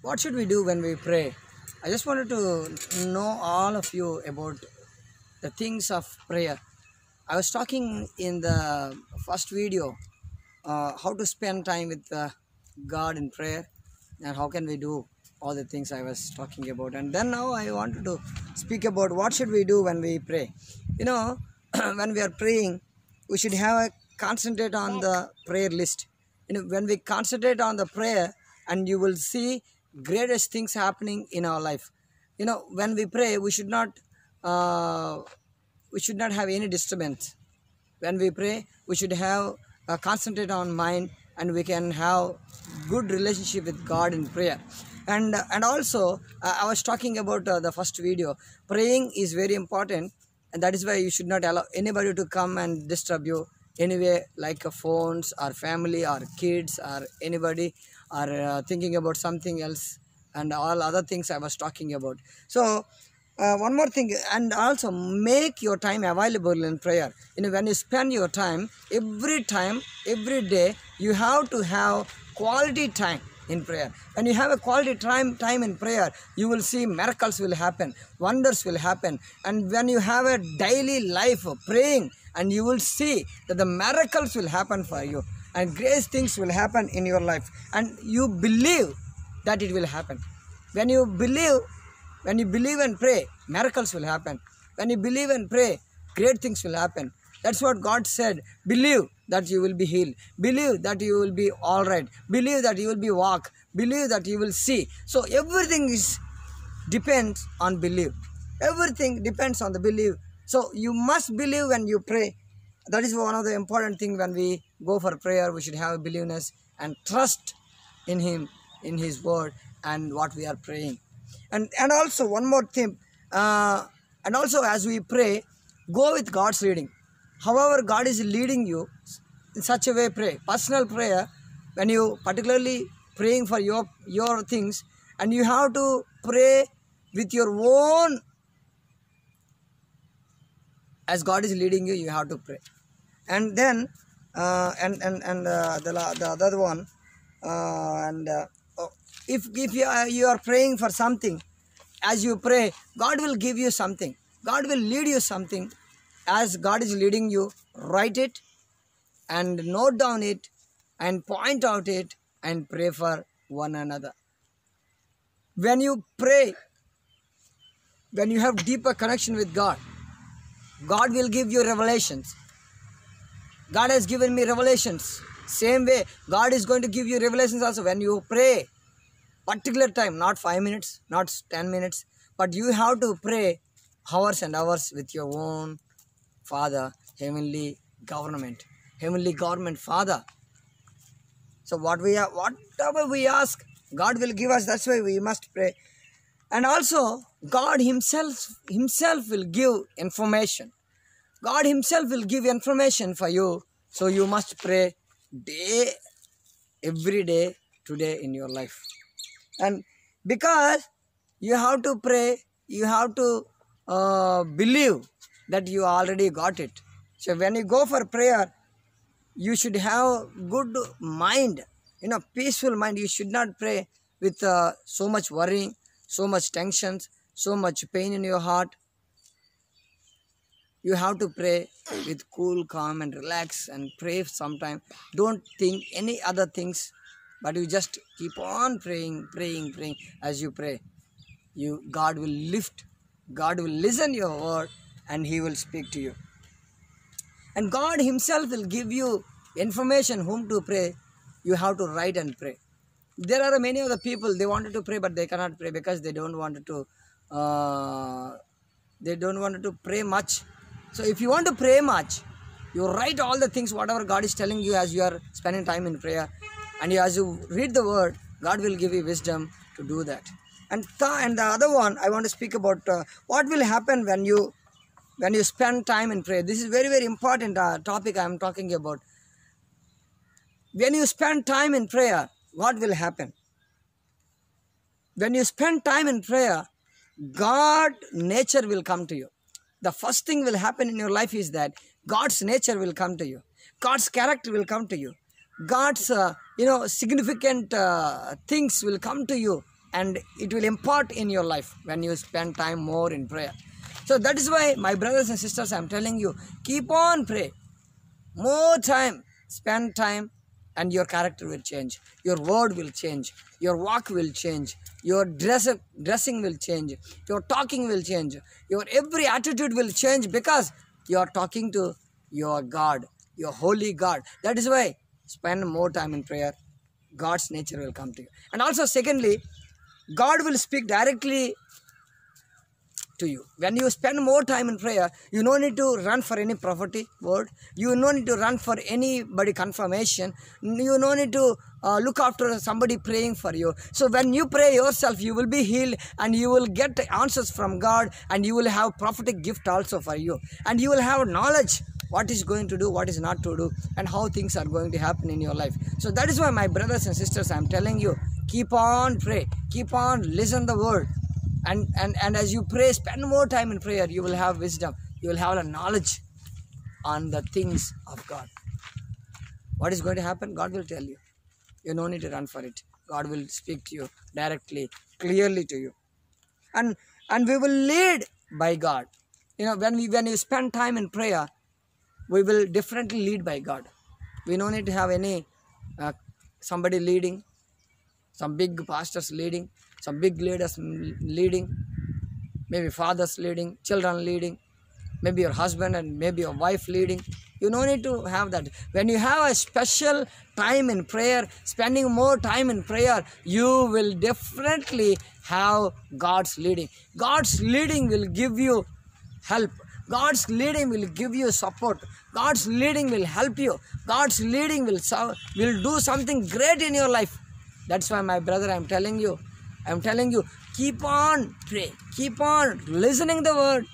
What should we do when we pray? I just wanted to know all of you about the things of prayer. I was talking in the first video how to spend time with God in prayer and how can we do all the things I was talking about. And then now I wanted to speak about what should we do when we pray. You know, when we are praying, we should have a concentrate on the prayer list. You know, when we concentrate on the prayer, and you will see greatest things happening in our life. You know, when we pray, we should not have any disturbance. When we pray, we should have concentrate on mind, and we can have good relationship with God in prayer. And also I was talking about the first video. Praying is very important, and that is why you should not allow anybody to come and disturb you anyway, like phones or family or kids or anybody, or thinking about something else and all other things I was talking about. So one more thing, and also make your time available in prayer. You know, when you spend your time, every day, you have to have quality time in prayer. When you have a quality time in prayer, you will see miracles will happen, wonders will happen. And when you have a daily life of praying, and you will see that the miracles will happen for you and great things will happen in your life, and you believe that it will happen. When you believe and pray, miracles will happen. When you believe and pray, great things will happen. That's what God said. Believe that you will be healed. Believe that you will be all right. Believe that you will be walk. Believe that you will see. So everything depends on belief. Everything depends on the belief. So you must believe when you pray. That is one of the important things when we go for prayer. We should have believeness and trust in Him, in His word, and what we are praying. And also one more thing. And also as we pray, go with God's leading. However God is leading you, in such a way pray. Personal prayer, when you particularly praying for your things, and you have to pray with your own, as God is leading you, you have to pray. And then the other one, if you are praying for something, as you pray, God will give you something. God will lead you something. As God is leading you, write it and note down it and point out it and pray for one another. When you pray, when you have deeper connection with God, God will give you revelations. God has given me revelations. Same way, God is going to give you revelations also when you pray. Particular time, not 5 minutes, not 10 minutes, but you have to pray hours and hours with your own Father, heavenly government Father. So whatever we ask, God will give us. That's why we must pray. And also, God Himself will give information. God Himself will give information for you. So you must pray every day, today in your life. And because you have to pray, you have to believe that you already got it. So when you go for prayer, you should have good mind, peaceful mind. You should not pray with so much worrying, so much tensions, so much pain in your heart. You have to pray with cool, calm and relax and pray sometime. Don't think any other things, but you just keep on praying as you pray. God will lift, God will listen your word, and He will speak to you. And God Himself will give you information whom to pray. You have to write and pray. There are many other people, they wanted to pray, but they cannot pray because they don't want to pray much. So if you want to pray much, you write all the things, whatever God is telling you as you are spending time in prayer. And as you read the word, God will give you wisdom to do that. And the other one, I want to speak about what will happen when you spend time in prayer. This is very, very important topic I am talking about. When you spend time in prayer, what will happen? When you spend time in prayer, God's nature will come to you. The first thing will happen in your life is that God's nature will come to you. God's character will come to you. God's significant things will come to you and it will impart in your life when you spend time more in prayer. So that is why, my brothers and sisters, I am telling you, keep on pray. More time, spend time, and your character will change. Your word will change. Your walk will change. Your dressing will change. Your talking will change. Your every attitude will change, because you are talking to your God, your holy God. That is why, spend more time in prayer. God's nature will come to you. And also, secondly, God will speak directly to you. When you spend more time in prayer, you no need to run for any prophetic word. You no need to run for anybody confirmation. You no need to look after somebody praying for you. So when you pray yourself, you will be healed, and you will get answers from God, and you will have prophetic gift also for you, and you will have knowledge what is going to do, what is not to do, and how things are going to happen in your life. So that is why, my brothers and sisters, I am telling you, keep on pray, keep on listen the word. And as you pray, spend more time in prayer, you will have wisdom. You will have a knowledge on the things of God. What is going to happen? God will tell you. You no need to run for it. God will speak to you directly, clearly to you. And we will lead by God. You know, when you spend time in prayer, we will differently lead by God. We no need to have any somebody leading, some big pastors leading, some big leaders leading, maybe fathers leading, children leading, maybe your husband and maybe your wife leading. You no need to have that. When you have a special time in prayer, spending more time in prayer, you will definitely have God's leading. God's leading will give you help. God's leading will give you support. God's leading will help you. God's leading will do something great in your life. That's why, my brother, I am telling you, keep on pray, keep on listening the word.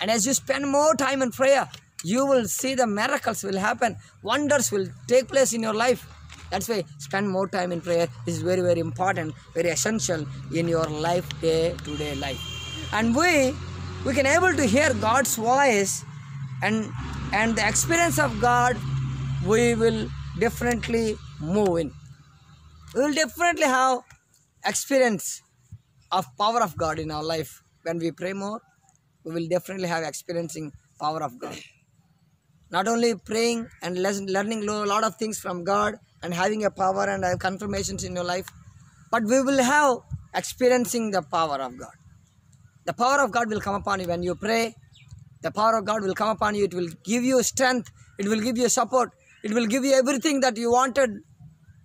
And as you spend more time in prayer, you will see the miracles will happen. Wonders will take place in your life. That's why, spend more time in prayer is very, very important, very essential in your life, day-to-day life. And we can able to hear God's voice, and the experience of God, we will definitely move in. We will definitely have experience of power of God in our life. When we pray more, we will definitely have experiencing power of God. Not only praying and learning a lot of things from God and having a power and have confirmations in your life, but we will have experiencing the power of God. The power of God will come upon you when you pray. The power of God will come upon you. It will give you strength. It will give you support. It will give you everything that you wanted,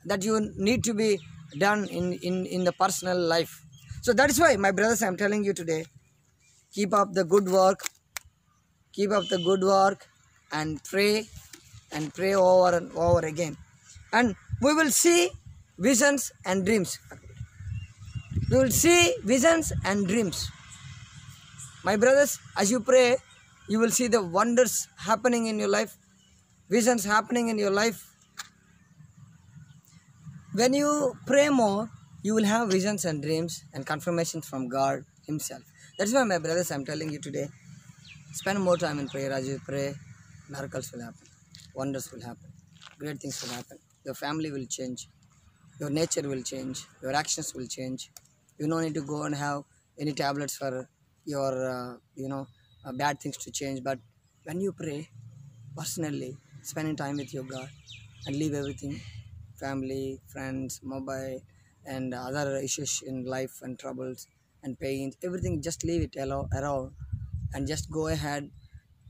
that you need to be done in the personal life. So that is why, my brothers, I am telling you today, keep up the good work. Keep up the good work and pray over and over again. And we will see visions and dreams. We will see visions and dreams. My brothers, as you pray, you will see the wonders happening in your life, visions happening in your life. When you pray more, you will have visions and dreams and confirmations from God Himself. That's why, my brothers, I am telling you today, spend more time in prayer. As you pray, miracles will happen, wonders will happen, great things will happen. Your family will change, your nature will change, your actions will change. You don't need to go and have any tablets for your, bad things to change. But when you pray, personally, spending time with your God and leave everything, family, friends, mobile, and other issues in life and troubles and pains, everything, just leave it around and just go ahead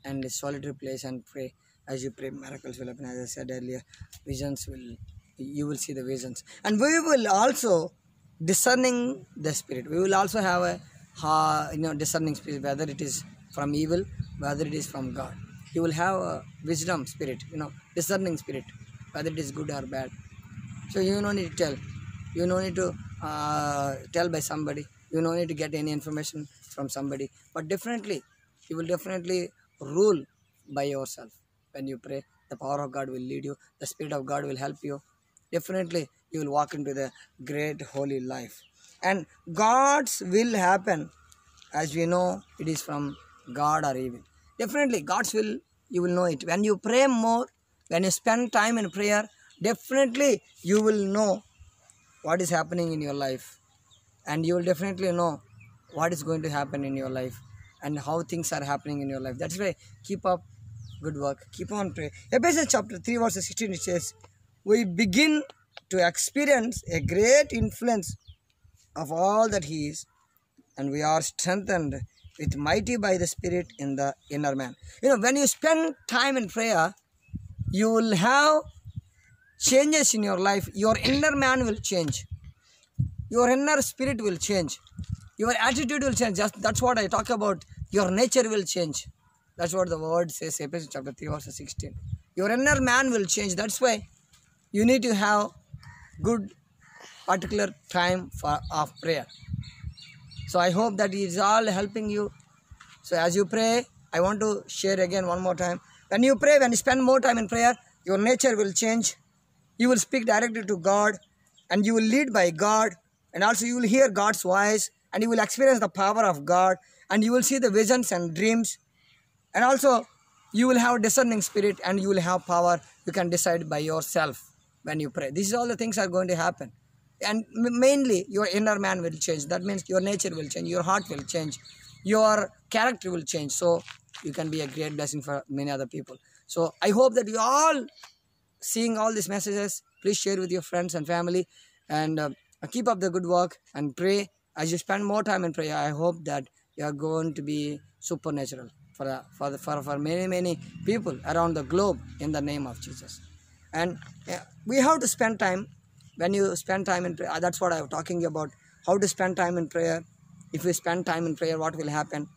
and a solitary place and pray. As you pray, miracles will happen. As I said earlier, you will see the visions. And we will also discerning the spirit. We will also have a discerning spirit, whether it is from evil, whether it is from God. You will have a wisdom spirit, discerning spirit, whether it is good or bad. So you don't need to tell. You don't need to tell by somebody. You don't need to get any information from somebody. But you will definitely rule by yourself. When you pray, the power of God will lead you. The Spirit of God will help you. Definitely, you will walk into the great holy life. And God's will happen, as we know, it is from God or evil. Definitely, God's will, you will know it. When you pray more, when you spend time in prayer, definitely you will know what is happening in your life. and you will definitely know what is going to happen in your life and how things are happening in your life. That's why keep up good work. Keep on praying. Ephesians chapter 3 verse 16 it says, we begin to experience a great influence of all that He is, and we are strengthened with mighty by the Spirit in the inner man. When you spend time in prayer, you will have changes in your life. Your inner man will change. Your inner spirit will change. Your attitude will change. That's what I talk about. Your nature will change. That's what the word says, Ephesians chapter 3 verse 16. Your inner man will change. That's why you need to have good particular time of prayer. So I hope that it is all helping you. So as you pray, I want to share again one more time. When you pray, when you spend more time in prayer, your nature will change. You will speak directly to God, and you will lead by God, and also you will hear God's voice, and you will experience the power of God, and you will see the visions and dreams, and also you will have discerning spirit, and you will have power. You can decide by yourself when you pray. This is all the things are going to happen. And mainly your inner man will change. That means your nature will change, your heart will change, your character will change. So you can be a great blessing for many other people. So I hope that you all seeing all these messages, please share with your friends and family, and keep up the good work and pray. As you spend more time in prayer, I hope that you are going to be supernatural for many people around the globe in the name of Jesus. And we have to spend time. When you spend time in prayer, that's what I was talking about, how to spend time in prayer. If you spend time in prayer, what will happen?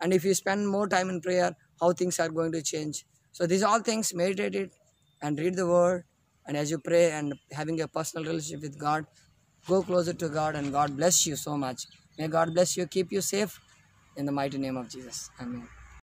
And if you spend more time in prayer, how things are going to change. So these all things, meditate it and read the word. And as you pray and having a personal relationship with God, go closer to God, and God bless you so much. May God bless you, keep you safe in the mighty name of Jesus. Amen.